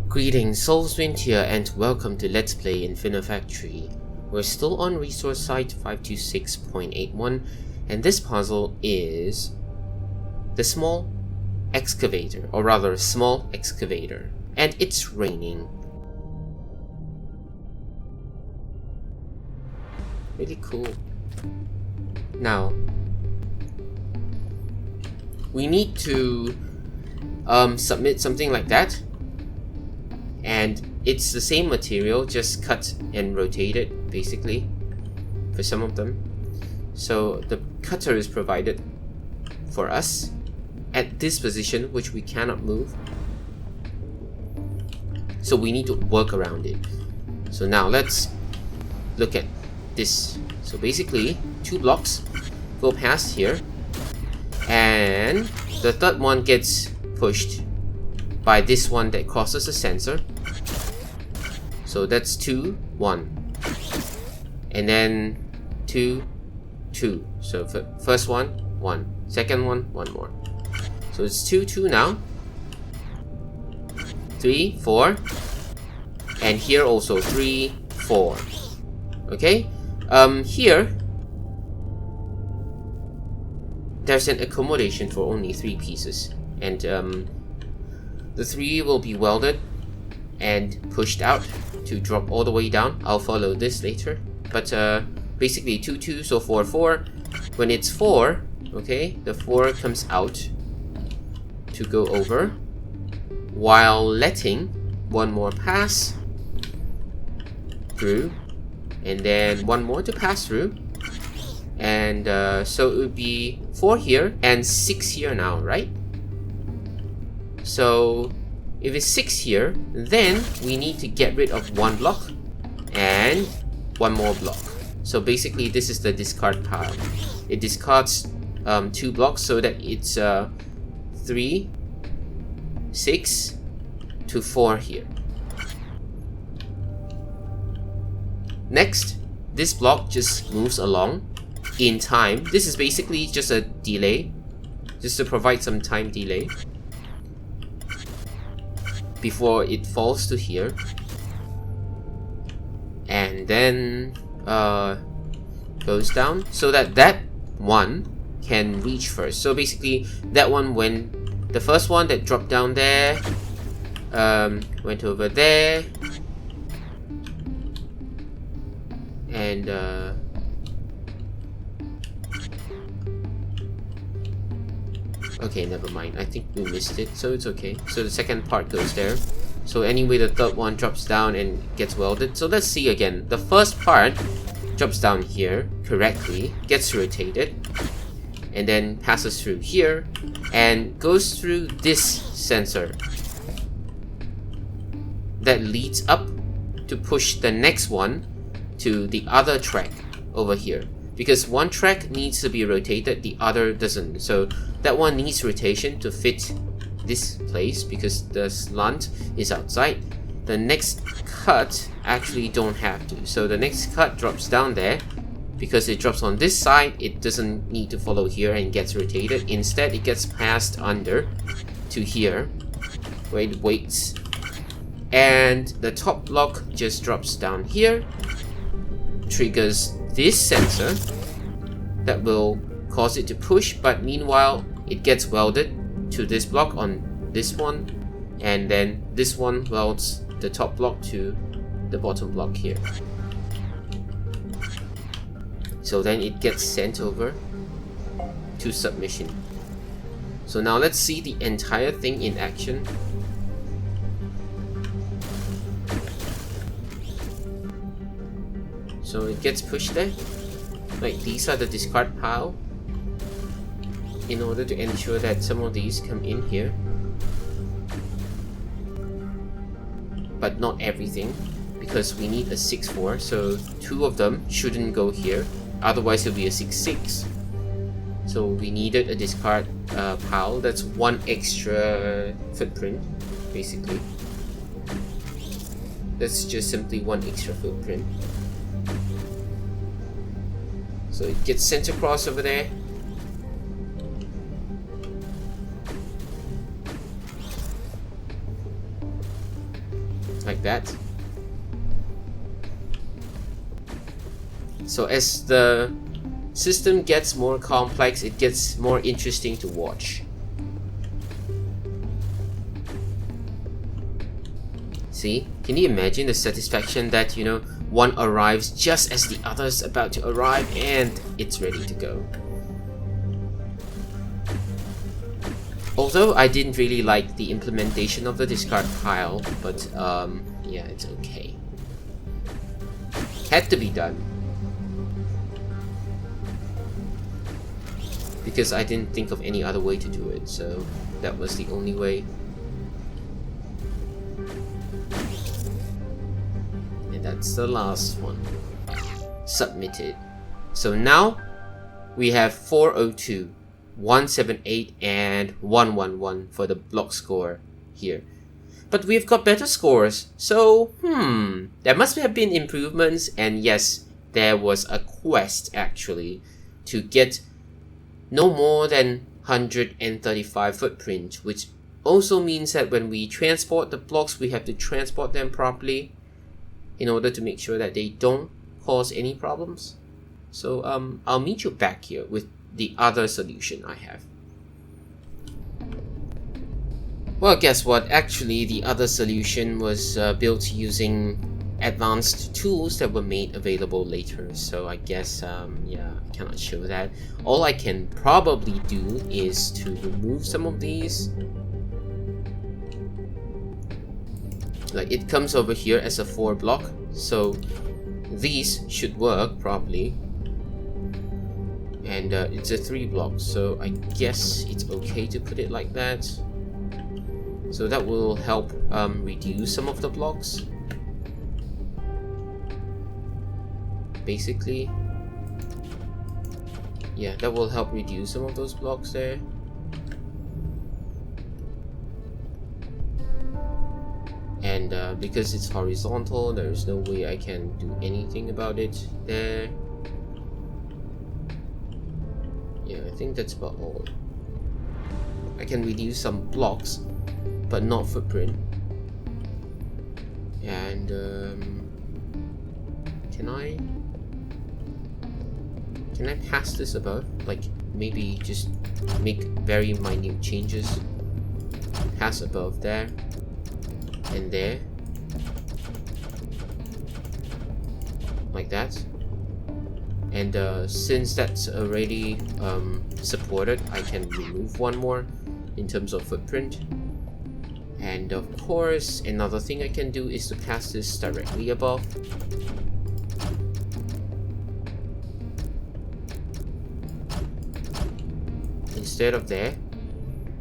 Greetings, Soulswind here, and welcome to Let's Play Infinifactory. We're still on resource site 526.81, and this puzzle is the small excavator, or rather, small excavator, and it's raining. Really cool. Now, we need to submit something like that. And it's the same material, just cut and rotated, basically, for some of them. So the cutter is provided for us at this position, which we cannot move. So we need to work around it. So now let's look at this. So basically, 2 blocks go past here, and the third one gets pushed by this one that crosses the sensor. So that's 2, 1. And then 2, 2. So first one, 1. Second one, 1 more. So it's 2, 2 now. 3, 4. And here also 3, 4. Okay? Here there's an accommodation for only 3 pieces. And the 3 will be welded and pushed out to drop all the way down. I'll follow this later. But basically 2, 2, so 4, 4. When it's 4, okay, the 4 comes out to go over while letting 1 more pass through, and then 1 more to pass through. And so it would be 4 here and 6 here now, right? So if it's 6 here, then we need to get rid of 1 block and 1 more block. So basically this is the discard pile. It discards 2 blocks so that it's 3, 6 to 4 here. Next, this block just moves along in time. This is basically just a delay, just to provide some time delay before it falls to here, and then goes down so that that one can reach first. So basically that one, when the first one that dropped down there went over there, and okay, never mind. I think we missed it, so it's okay. So the second part goes there. So anyway, the third one drops down and gets welded. So let's see again. The first part drops down here correctly, gets rotated, and then passes through here, and goes through this sensor that leads up to push the next one to the other track over here. Because one track needs to be rotated, the other doesn't. So that one needs rotation to fit this place because the slant is outside. The next cut actually don't have to. So the next cut drops down there. Because it drops on this side, it doesn't need to follow here and gets rotated. Instead, it gets passed under to here, where it waits. And the top block just drops down here, triggers this sensor that will cause it to push, but meanwhile it gets welded to this block on this one, and then this one welds the top block to the bottom block here. So then it gets sent over to submission. So now let's see the entire thing in action. So it gets pushed there. Like, these are the discard pile, in order to ensure that some of these come in here, but not everything, because we need a 6-4, so 2 of them shouldn't go here, otherwise it'll be a 6-6. So we needed a discard pile. That's 1 extra footprint, basically. That's just simply 1 extra footprint. So it gets sent across over there. like that. So as the system gets more complex, it gets more interesting to watch. See? Can you imagine the satisfaction that, you know, one arrives just as the other's about to arrive and it's ready to go. Although I didn't really like the implementation of the discard pile, but yeah, it's okay. Had to be done. Because I didn't think of any other way to do it, so that was the only way. And that's the last one. Submitted. So now we have 402, 178, and 111 for the block score here. But we've got better scores, so there must have been improvements, and yes, there was a quest actually to get no more than 135 footprint, which also means that when we transport the blocks, we have to transport them properly in order to make sure that they don't cause any problems. So I'll meet you back here with the other solution I have. Well, guess what? Actually, the other solution was built using advanced tools that were made available later. So I guess, yeah, I cannot show that. All I can probably do is to remove some of these. Like, it comes over here as a 4 block, so these should work properly. And it's a 3 block, so I guess it's okay to put it like that. So that will help reduce some of the blocks. Basically, yeah, that will help reduce some of those blocks there. And because it's horizontal, there is no way I can do anything about it there. Yeah, I think that's about all. I can reduce some blocks, but not footprint. And can I pass this above? Like, maybe just make very minute changes. Pass above there and there, like that. And since that's already supported, I can remove one more in terms of footprint. And of course, another thing I can do is to pass this directly above. Instead of there,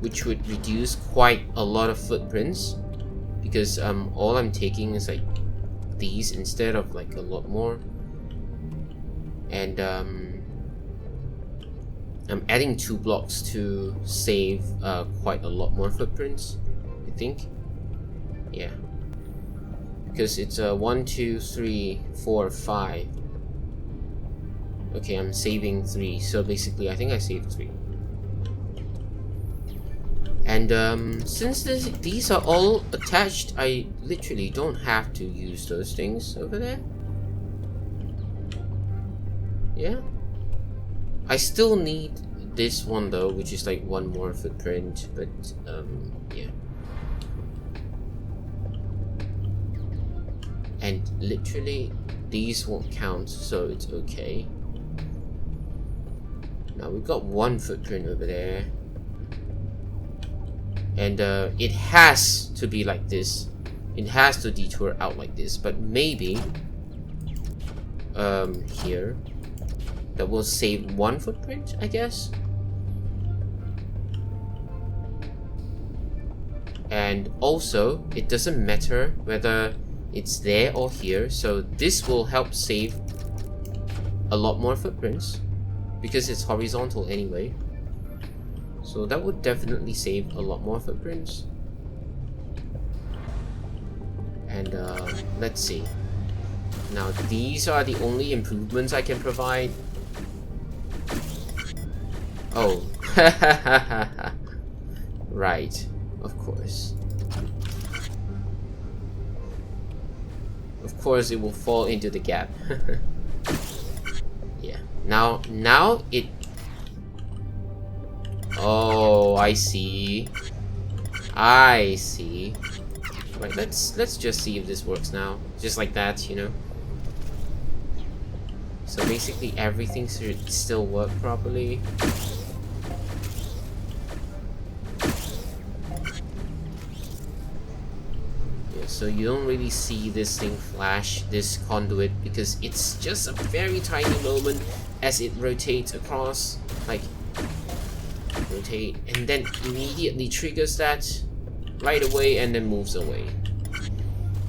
which would reduce quite a lot of footprints, because all I'm taking is like these instead of like a lot more. And I'm adding 2 blocks to save quite a lot more footprints, I think. Yeah, because it's 1, 2, 3, 4, 5. Okay, I'm saving 3, so basically I think I saved 3. And since these are all attached, I literally don't have to use those things over there. Yeah, I still need this one though, which is like 1 more footprint, but yeah. And literally these won't count, so it's okay. Now we've got 1 footprint over there, and it has to be like this. It has to detour out like this, but maybe here that will save 1 footprint, I guess. And also, it doesn't matter whether it's there or here, so this will help save a lot more footprints because it's horizontal anyway. So that would definitely save a lot more footprints. And let's see. Now these are the only improvements I can provide. Oh, right, of course. of course it will fall into the gap. Yeah, now it... Oh, I see. I see. Right, let's just see if this works now. Just like that, you know. So basically everything should still work properly. Yeah, so you don't really see this thing flash, this conduit, because it's just a very tiny moment as it rotates across, like rotate, and then immediately triggers that right away and then moves away.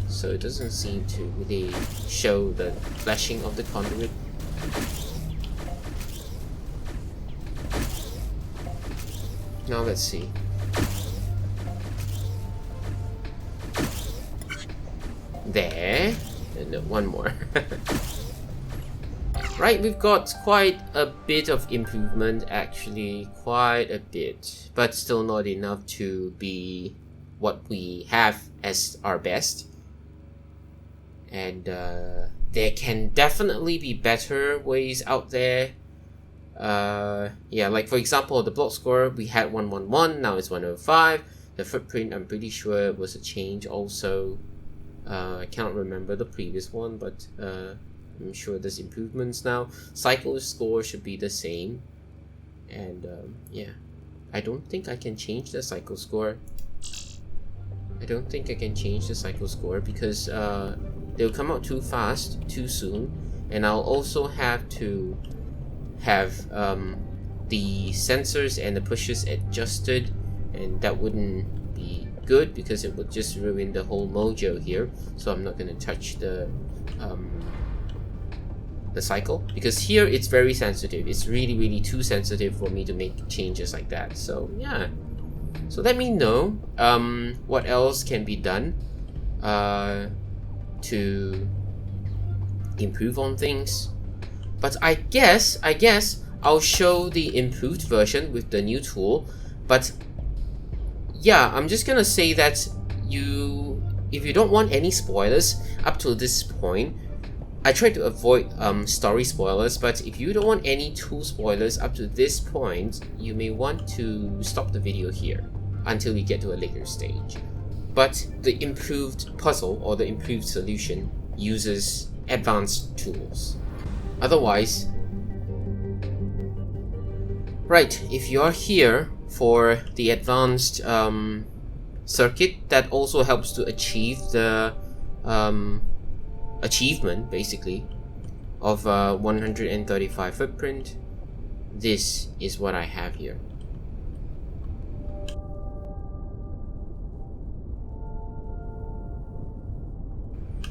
So it doesn't seem to really show the flashing of the conduit. Now let's see. There. And one more. Right, we've got quite a bit of improvement, actually. Quite a bit. But still not enough to be what we have as our best. And there can definitely be better ways out there. Yeah, like for example, the block score, we had 111, now it's 105. The footprint, I'm pretty sure it was a change also. I can't remember the previous one, but I'm sure there's improvements now. Cycle score should be the same. And yeah, I don't think I can change the cycle score. I don't think I can change the cycle score because they'll come out too fast, too soon. And I'll also have to have the sensors and the pushes adjusted, and that wouldn't be good because it would just ruin the whole mojo here. So I'm not going to touch the cycle, because here it's very sensitive. It's really too sensitive for me to make changes like that. So yeah, so let me know what else can be done to improve on things. But I guess I'll show the improved version with the new tool. But yeah, I'm just gonna say that if you don't want any spoilers up to this point, I try to avoid story spoilers, but if you don't want any tool spoilers up to this point, you may want to stop the video here until we get to a later stage. But the improved puzzle or the improved solution uses advanced tools. Otherwise, right, if you're here for the advanced circuit that also helps to achieve the achievement basically of 135 footprint, this is what I have here.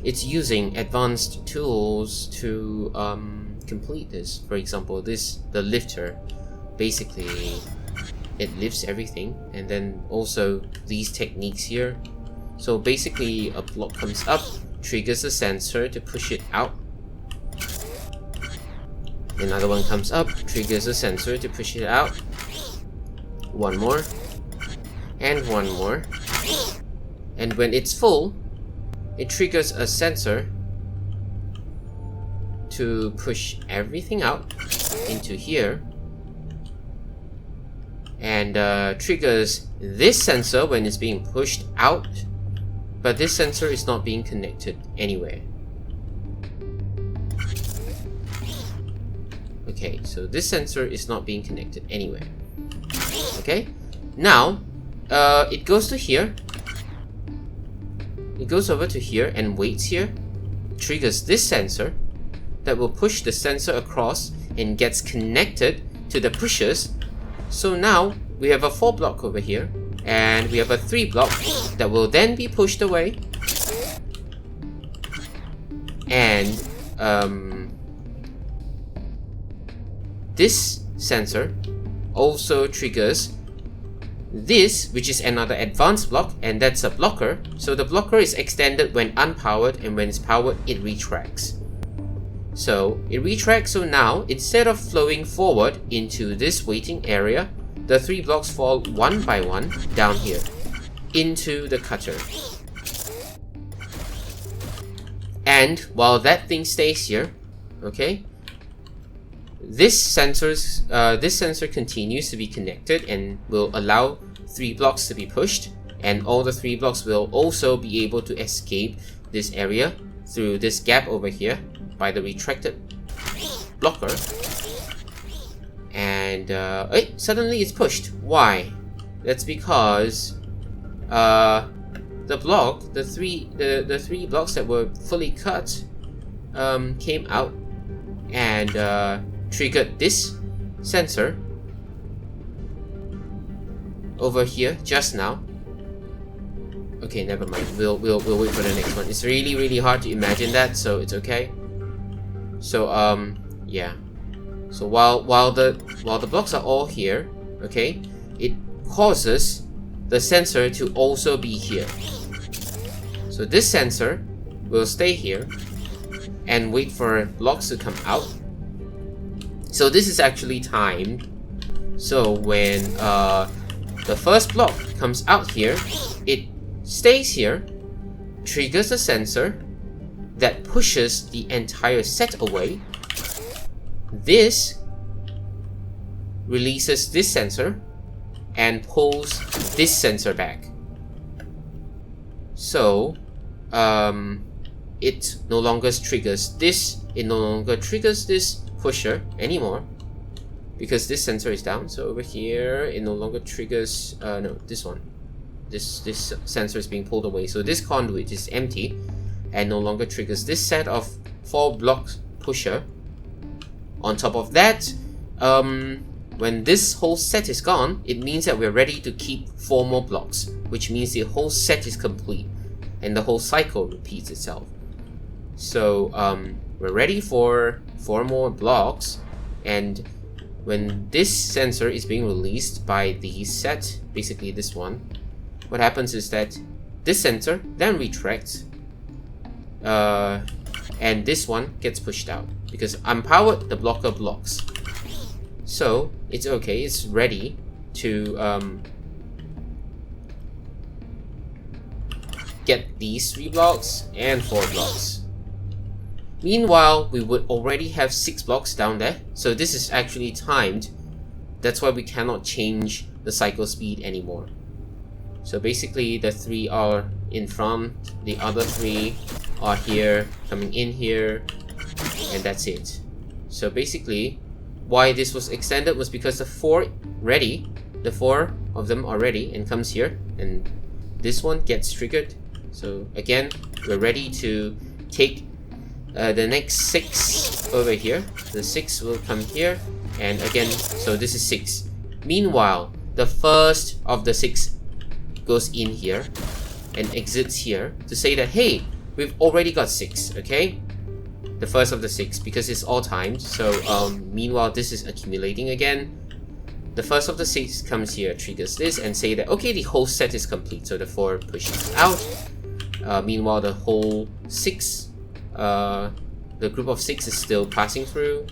It's using advanced tools to complete this. For example, the lifter, basically it lifts everything, and then also these techniques here. So basically a block comes up, triggers a sensor to push it out. Another one comes up, triggers a sensor to push it out. One more, and one more. And when it's full, it triggers a sensor to push everything out into here, and triggers this sensor when it's being pushed out, but this sensor is not being connected anywhere. Okay, so this sensor is not being connected anywhere. Okay, now it goes to here. It goes over to here and waits here, triggers this sensor that will push the sensor across and gets connected to the pushers. So now we have a 4 block over here, and we have a 3 block that will then be pushed away. And this sensor also triggers this, which is another advanced block, and that's a blocker. So the blocker is extended when unpowered, and when it's powered, it retracts. So it retracts, so now instead of flowing forward into this waiting area, the 3 blocks fall one by one down here into the cutter. And while that thing stays here, okay, this sensor continues to be connected and will allow 3 blocks to be pushed, and all the 3 blocks will also be able to escape this area through this gap over here by the retracted blocker. And suddenly it's pushed. Why? That's because the 3 blocks that were fully cut came out and triggered this sensor over here just now. Okay, never mind. We'll wait for the next one. It's really hard to imagine that, so it's okay. So yeah. So while the blocks are all here, okay, it causes the sensor to also be here. So this sensor will stay here and wait for blocks to come out. So this is actually timed. So when the first block comes out here, it stays here, triggers the sensor that pushes the entire set away. This releases this sensor and pulls this sensor back. So it no longer triggers this. It no longer triggers this pusher anymore because this sensor is down. So over here, it no longer triggers. No, this one. This sensor is being pulled away. So this conduit is empty and no longer triggers this set of 4 blocks pusher. On top of that, when this whole set is gone, it means that we're ready to keep 4 more blocks, which means the whole set is complete and the whole cycle repeats itself. So we're ready for 4 more blocks, and when this sensor is being released by the set, basically this one, what happens is that this sensor then retracts and this one gets pushed out because unpowered, the blocker blocks. So it's okay, it's ready to get these 3 blocks and 4 blocks. Meanwhile, we would already have 6 blocks down there, so this is actually timed. That's why we cannot change the cycle speed anymore. So basically the 3 are in front, the other 3 are here, coming in here, and that's it. So basically, why this was extended was because the 4 of them are ready and comes here, and this one gets triggered. So again, we're ready to take the next 6 over here. The 6 will come here, and again, so this is 6. Meanwhile, the first of the 6 goes in here and exits here to say that, hey, we've already got 6, okay? The first of the 6, because it's all timed. So meanwhile, this is accumulating again. The first of the 6 comes here, triggers this, and say that, okay, the whole set is complete. So the 4 pushes out. Meanwhile, the whole 6, the group of 6 is still passing through.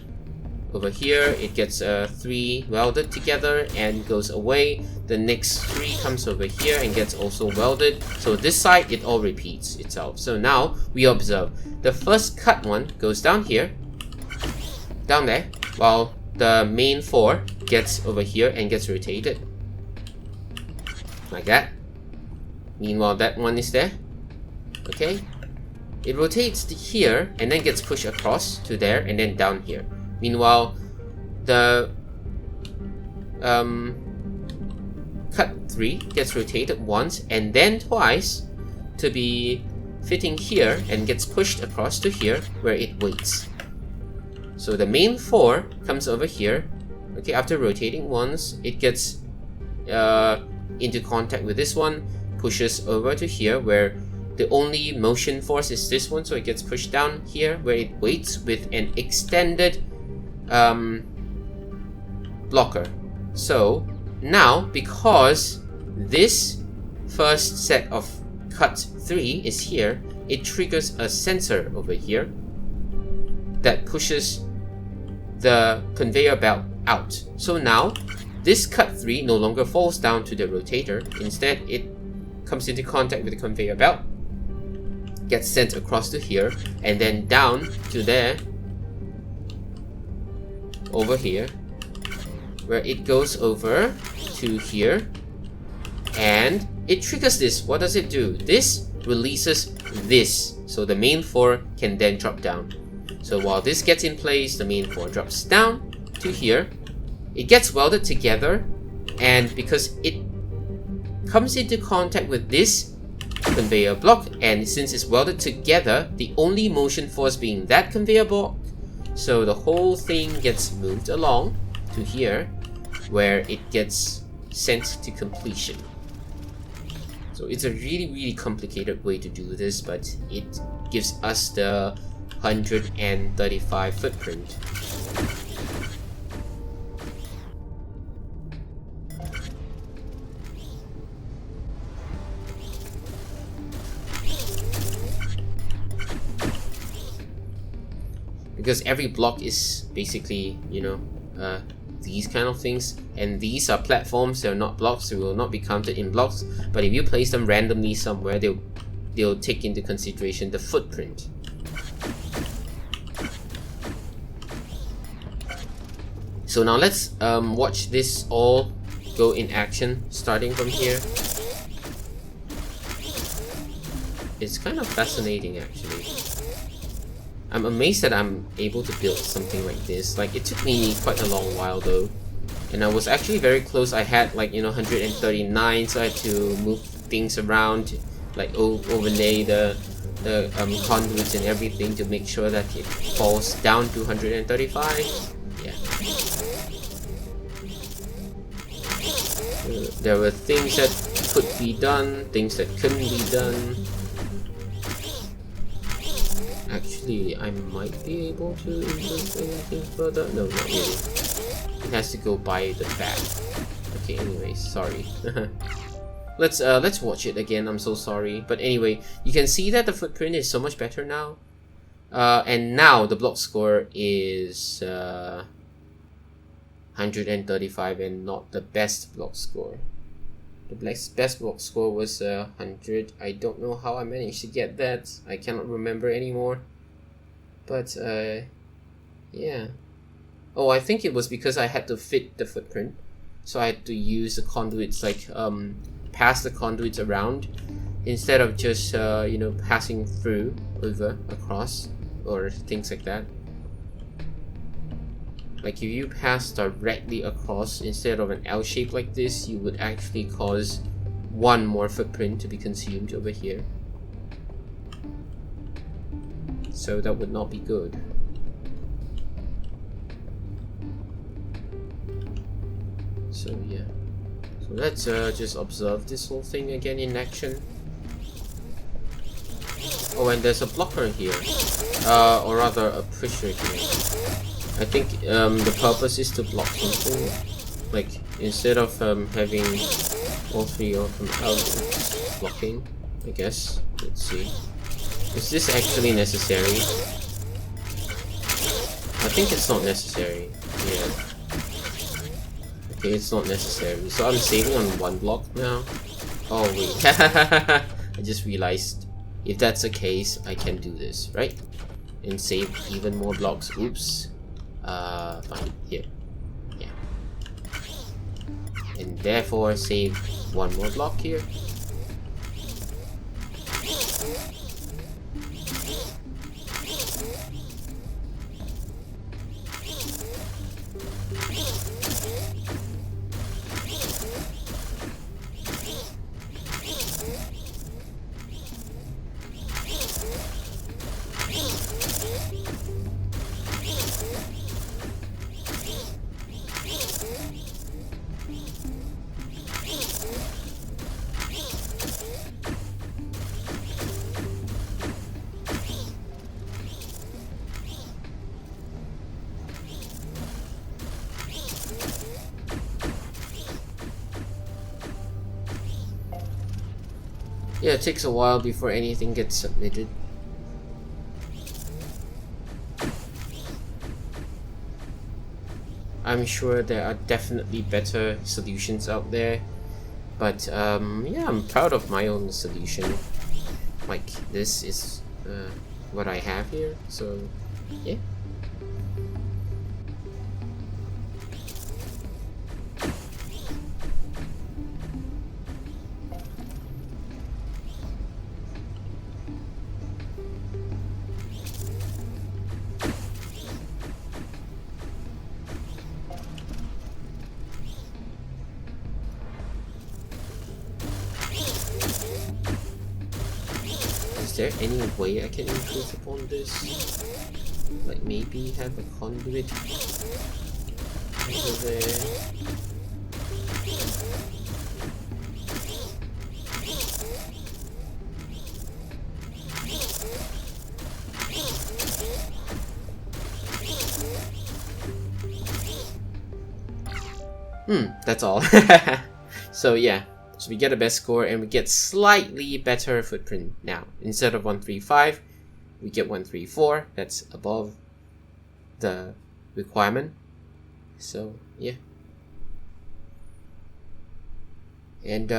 Over here, it gets 3 welded together and goes away. The next 3 comes over here and gets also welded. So this side, it all repeats itself. So now we observe the first cut one goes down here, down there, while the main 4 gets over here and gets rotated like that. Meanwhile, that one is there. Okay, it rotates here and then gets pushed across to there and then down here. Meanwhile, the cut 3 gets rotated once and then twice to be fitting here and gets pushed across to here where it waits. So the main 4 comes over here. Okay, after rotating once, it gets into contact with this one, pushes over to here where the only motion force is this one, so it gets pushed down here where it waits with an extended blocker. So now, because this first set of cut 3 is here, it triggers a sensor over here that pushes the conveyor belt out. So now this cut 3 no longer falls down to the rotator. Instead, it comes into contact with the conveyor belt gets sent across to here, and then down to there, over here, where it goes over to here, and it triggers this. What does it do? This releases this, so the main 4 can then drop down. So while this gets in place, the main 4 drops down to here. It gets welded together, and because it comes into contact with this conveyor block, and since it's welded together, the only motion force being that conveyor block, so the whole thing gets moved along to here, where it gets sent to completion. So it's a really complicated way to do this, but it gives us the 135 footprint. Because every block is basically, you know, these kind of things, and these are platforms, they're not blocks, they will not be counted in blocks, but if you place them randomly somewhere, they'll take into consideration the footprint. So now let's watch this all go in action, starting from here. It's kind of fascinating actually. I'm amazed that I'm able to build something like this. Like, it took me quite a long while though, and I was actually very close. I had like, you know, 139, so I had to move things around, like overlay the conduits and everything to make sure that it falls down to 135. Yeah. There were things that could be done, things that couldn't be done. Actually, I might be able to improve anything further. No, not really. It has to go by the back. Okay, anyways, sorry. Let's watch it again. I'm so sorry. But anyway, you can see that the footprint is so much better now. And now the block score is 135 and not the best block score. The best block score was 100. I don't know how I managed to get that. I cannot remember anymore. But yeah. Oh, I think it was because I had to fit the footprint. So I had to use the conduits, like pass the conduits around instead of just you know, passing through, over, across, or things like that. Like, if you pass directly across instead of an L shape like this, you would actually cause one more footprint to be consumed over here. So that would not be good. So yeah. So let's just observe this whole thing again in action. Oh, and there's a blocker here. Or rather a pusher here. I think the purpose is to block something. Like, instead of having all 3 of them out blocking, I guess. Let's see. Is this actually necessary? I think it's not necessary. Yeah. Okay, it's not necessary. So I'm saving on 1 block now. Oh wait. I just realized, if that's the case, I can do this, right? And save even more blocks. Oops. Fine, here. Yeah. And therefore save 1 more block here. Yeah, it takes a while before anything gets submitted. I'm sure there are definitely better solutions out there, but yeah, I'm proud of my own solution. like this is what I have here. So yeah. Is there any way I can improve upon this? Like maybe have a conduit over there. That's all. So yeah. So we get a best score and we get slightly better footprint now. Instead of 135, we get 134. That's above the requirement. So yeah. And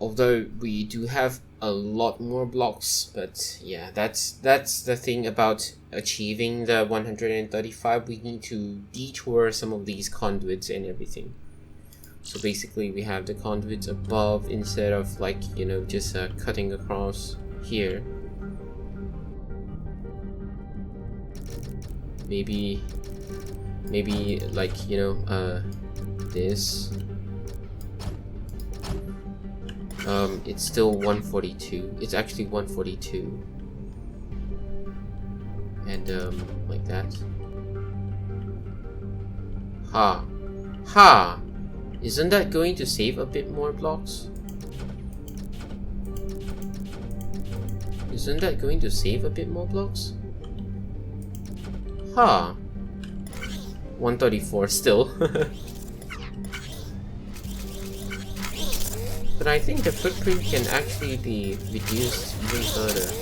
although we do have a lot more blocks, but yeah, that's the thing about achieving the 135. We need to detour some of these conduits and everything. So basically we have the conduits above instead of like, you know, just cutting across here. Maybe like, you know, this. It's still 142. It's actually 142. And like that. Ha! Isn't that going to save a bit more blocks? Isn't that going to save a bit more blocks? 134 still. But I think the footprint can actually be reduced even further.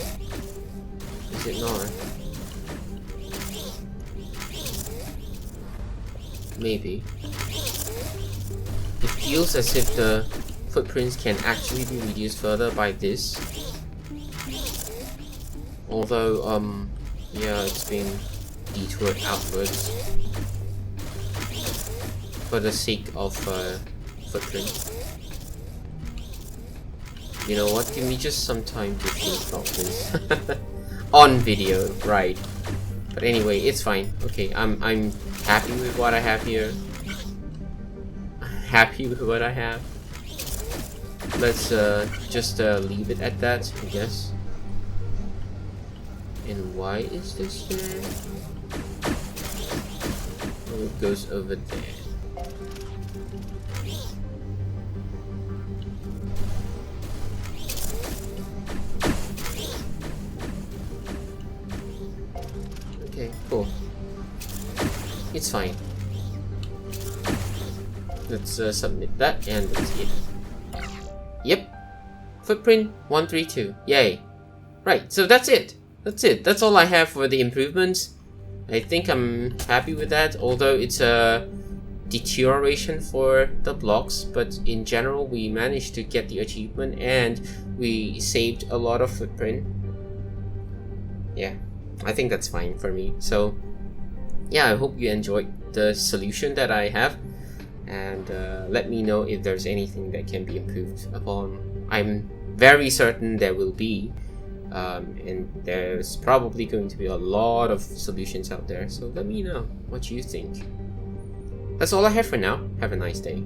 Is it not? Maybe. It feels as if the footprints can actually be reduced further by this. Although, yeah, it's been detoured outwards for the sake of footprint. You know what? Give me just some time to think about this on video, right? But anyway, it's fine. Okay, I'm happy with what I have here. Happy with what I have. Let's just leave it at that, I guess. And why is this there? Oh, it goes over there. Okay, cool. It's fine. Let's submit that and that's it. Yep. Footprint 132. Yay. Right, so that's it. That's it. That's all I have for the improvements. I think I'm happy with that, although it's a deterioration for the blocks, but in general we managed to get the achievement and we saved a lot of footprint. Yeah, I think that's fine for me. So yeah, I hope you enjoyed the solution that I have. And let me know if there's anything that can be improved upon. I'm very certain there will be, and there's probably going to be a lot of solutions out there, so let me know what you think. That's all I have for now. Have a nice day.